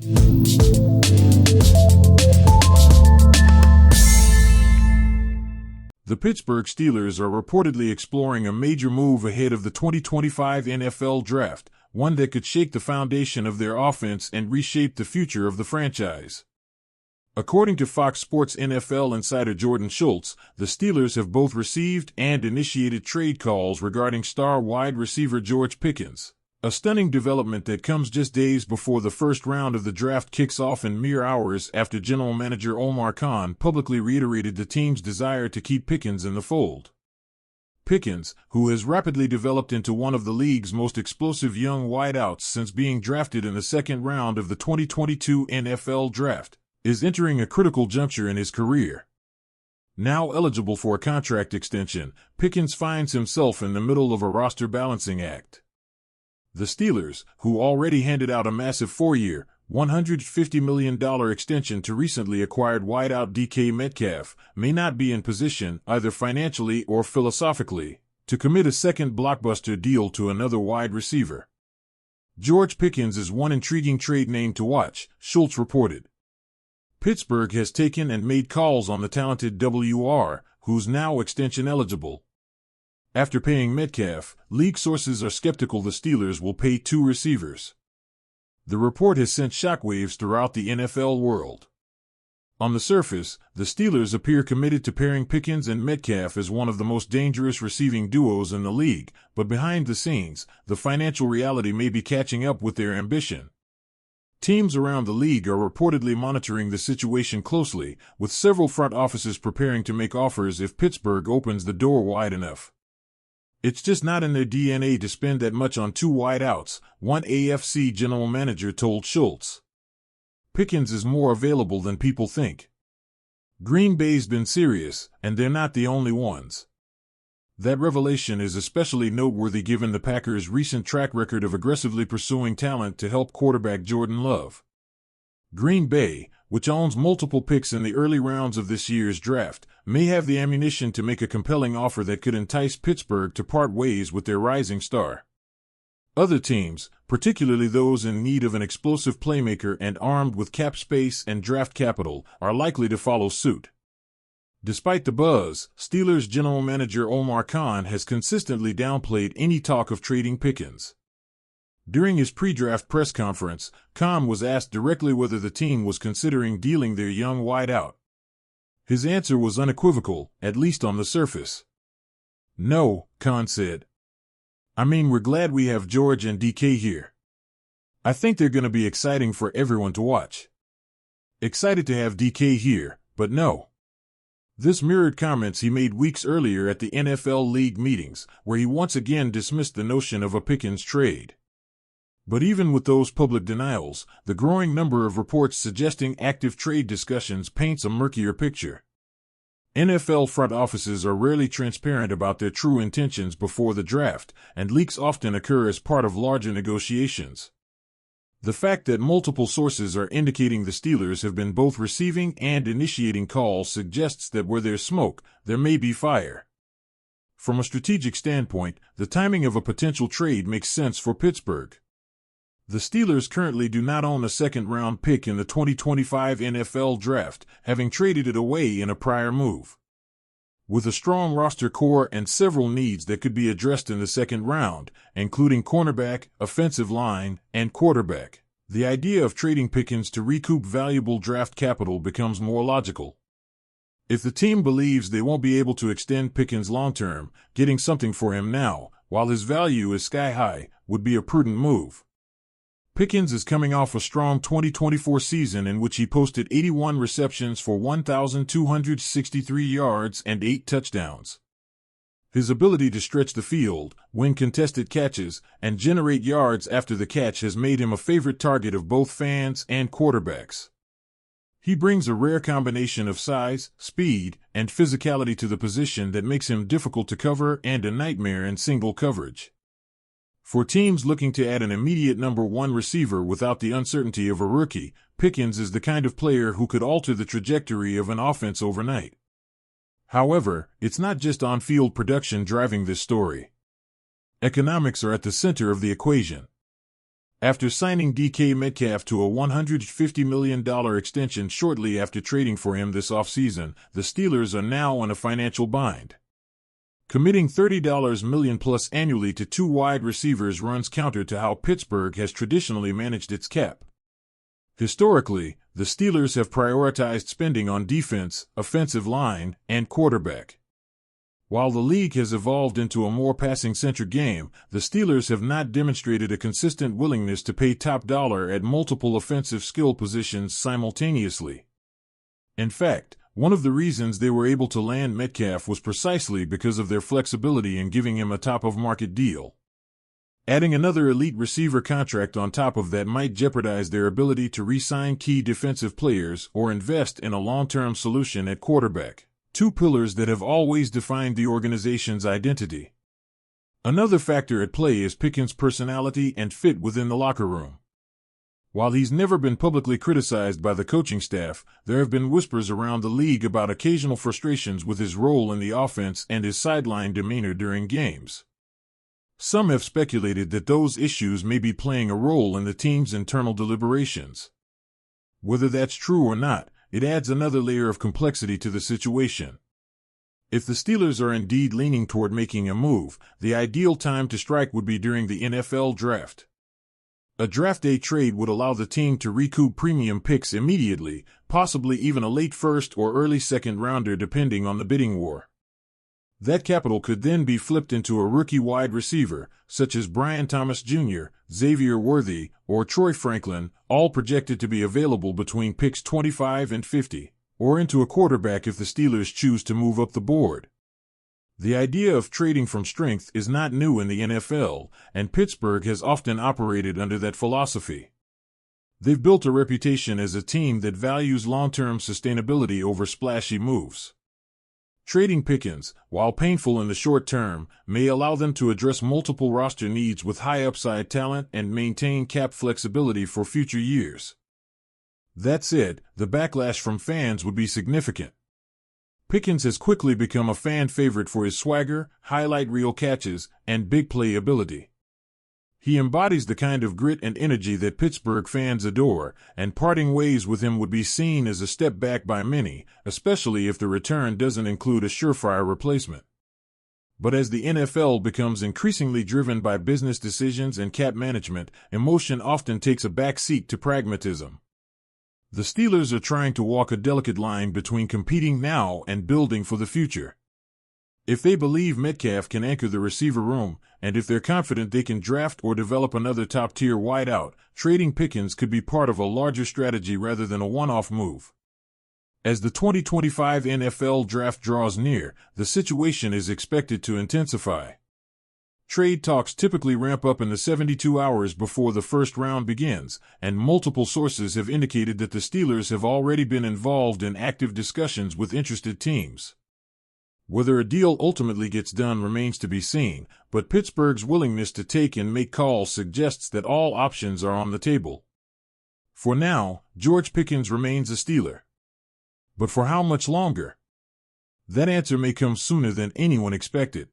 The Pittsburgh Steelers are reportedly exploring a major move ahead of the 2025 NFL Draft, one that could shake the foundation of their offense and reshape the future of the franchise. According to Fox Sports NFL insider Jordan Schultz, the Steelers have both received and initiated trade calls regarding star wide receiver George Pickens, a stunning development that comes just days before the first round of the draft kicks off and mere hours after general manager Omar Khan publicly reiterated the team's desire to keep Pickens in the fold. Pickens, who has rapidly developed into one of the league's most explosive young wideouts since being drafted in the second round of the 2022 NFL Draft, is entering a critical juncture in his career. Now eligible for a contract extension, Pickens finds himself in the middle of a roster balancing act. The Steelers, who already handed out a massive 4-year, $150 million extension to recently acquired wideout DK Metcalf, may not be in position, either financially or philosophically, to commit a second blockbuster deal to another wide receiver. George Pickens is one intriguing trade name to watch, Schultz reported. Pittsburgh has taken and made calls on the talented WR, who's now extension eligible. After paying Metcalf, league sources are skeptical the Steelers will pay two receivers. The report has sent shockwaves throughout the NFL world. On the surface, the Steelers appear committed to pairing Pickens and Metcalf as one of the most dangerous receiving duos in the league, but behind the scenes, the financial reality may be catching up with their ambition. Teams around the league are reportedly monitoring the situation closely, with several front offices preparing to make offers if Pittsburgh opens the door wide enough. It's just not in their DNA to spend that much on two wideouts, one AFC general manager told Schultz. Pickens is more available than people think. Green Bay's been serious, and they're not the only ones. That revelation is especially noteworthy given the Packers' recent track record of aggressively pursuing talent to help quarterback Jordan Love. Green Bay, which owns multiple picks in the early rounds of this year's draft, may have the ammunition to make a compelling offer that could entice Pittsburgh to part ways with their rising star. Other teams, particularly those in need of an explosive playmaker and armed with cap space and draft capital, are likely to follow suit. Despite the buzz, Steelers general manager Omar Khan has consistently downplayed any talk of trading Pickens. During his pre-draft press conference, Khan was asked directly whether the team was considering dealing their young wideout. His answer was unequivocal, at least on the surface. "No," Khan said. "I mean, we're glad we have George and DK here. I think they're going to be exciting for everyone to watch. Excited to have DK here, but no." This mirrored comments he made weeks earlier at the NFL league meetings, where he once again dismissed the notion of a Pickens trade. But even with those public denials, the growing number of reports suggesting active trade discussions paints a murkier picture. NFL front offices are rarely transparent about their true intentions before the draft, and leaks often occur as part of larger negotiations. The fact that multiple sources are indicating the Steelers have been both receiving and initiating calls suggests that where there's smoke, there may be fire. From a strategic standpoint, the timing of a potential trade makes sense for Pittsburgh. The Steelers currently do not own a second-round pick in the 2025 NFL Draft, having traded it away in a prior move. With a strong roster core and several needs that could be addressed in the second round, including cornerback, offensive line, and quarterback, the idea of trading Pickens to recoup valuable draft capital becomes more logical. If the team believes they won't be able to extend Pickens long-term, getting something for him now, while his value is sky-high, would be a prudent move. Pickens is coming off a strong 2024 season in which he posted 81 receptions for 1,263 yards and 8 touchdowns. His ability to stretch the field, win contested catches, and generate yards after the catch has made him a favorite target of both fans and quarterbacks. He brings a rare combination of size, speed, and physicality to the position that makes him difficult to cover and a nightmare in single coverage. For teams looking to add an immediate number one receiver without the uncertainty of a rookie, Pickens is the kind of player who could alter the trajectory of an offense overnight. However, it's not just on-field production driving this story. Economics are at the center of the equation. After signing DK Metcalf to a $150 million extension shortly after trading for him this offseason, the Steelers are now in a financial bind. Committing $30 million plus annually to two wide receivers runs counter to how Pittsburgh has traditionally managed its cap. Historically, the Steelers have prioritized spending on defense, offensive line, and quarterback. While the league has evolved into a more passing-centric game, the Steelers have not demonstrated a consistent willingness to pay top dollar at multiple offensive skill positions simultaneously. In fact, one of the reasons they were able to land Metcalf was precisely because of their flexibility in giving him a top-of-market deal. Adding another elite receiver contract on top of that might jeopardize their ability to re-sign key defensive players or invest in a long-term solution at quarterback, two pillars that have always defined the organization's identity. Another factor at play is Pickens' personality and fit within the locker room. While he's never been publicly criticized by the coaching staff, there have been whispers around the league about occasional frustrations with his role in the offense and his sideline demeanor during games. Some have speculated that those issues may be playing a role in the team's internal deliberations. Whether that's true or not, it adds another layer of complexity to the situation. If the Steelers are indeed leaning toward making a move, the ideal time to strike would be during the NFL draft. A draft day trade would allow the team to recoup premium picks immediately, possibly even a late first or early second rounder depending on the bidding war. That capital could then be flipped into a rookie wide receiver, such as Brian Thomas Jr., Xavier Worthy, or Troy Franklin, all projected to be available between picks 25 and 50, or into a quarterback if the Steelers choose to move up the board. The idea of trading from strength is not new in the NFL, and Pittsburgh has often operated under that philosophy. They've built a reputation as a team that values long-term sustainability over splashy moves. Trading Pickens, while painful in the short term, may allow them to address multiple roster needs with high upside talent and maintain cap flexibility for future years. That said, the backlash from fans would be significant. Pickens has quickly become a fan favorite for his swagger, highlight reel catches, and big play ability. He embodies the kind of grit and energy that Pittsburgh fans adore, and parting ways with him would be seen as a step back by many, especially if the return doesn't include a surefire replacement. But as the NFL becomes increasingly driven by business decisions and cap management, emotion often takes a back seat to pragmatism. The Steelers are trying to walk a delicate line between competing now and building for the future. If they believe Metcalf can anchor the receiver room, and if they're confident they can draft or develop another top-tier wideout, trading Pickens could be part of a larger strategy rather than a one-off move. As the 2025 NFL Draft draws near, the situation is expected to intensify. Trade talks typically ramp up in the 72 hours before the first round begins, and multiple sources have indicated that the Steelers have already been involved in active discussions with interested teams. Whether a deal ultimately gets done remains to be seen, but Pittsburgh's willingness to take and make calls suggests that all options are on the table. For now, George Pickens remains a Steeler. But for how much longer? That answer may come sooner than anyone expected.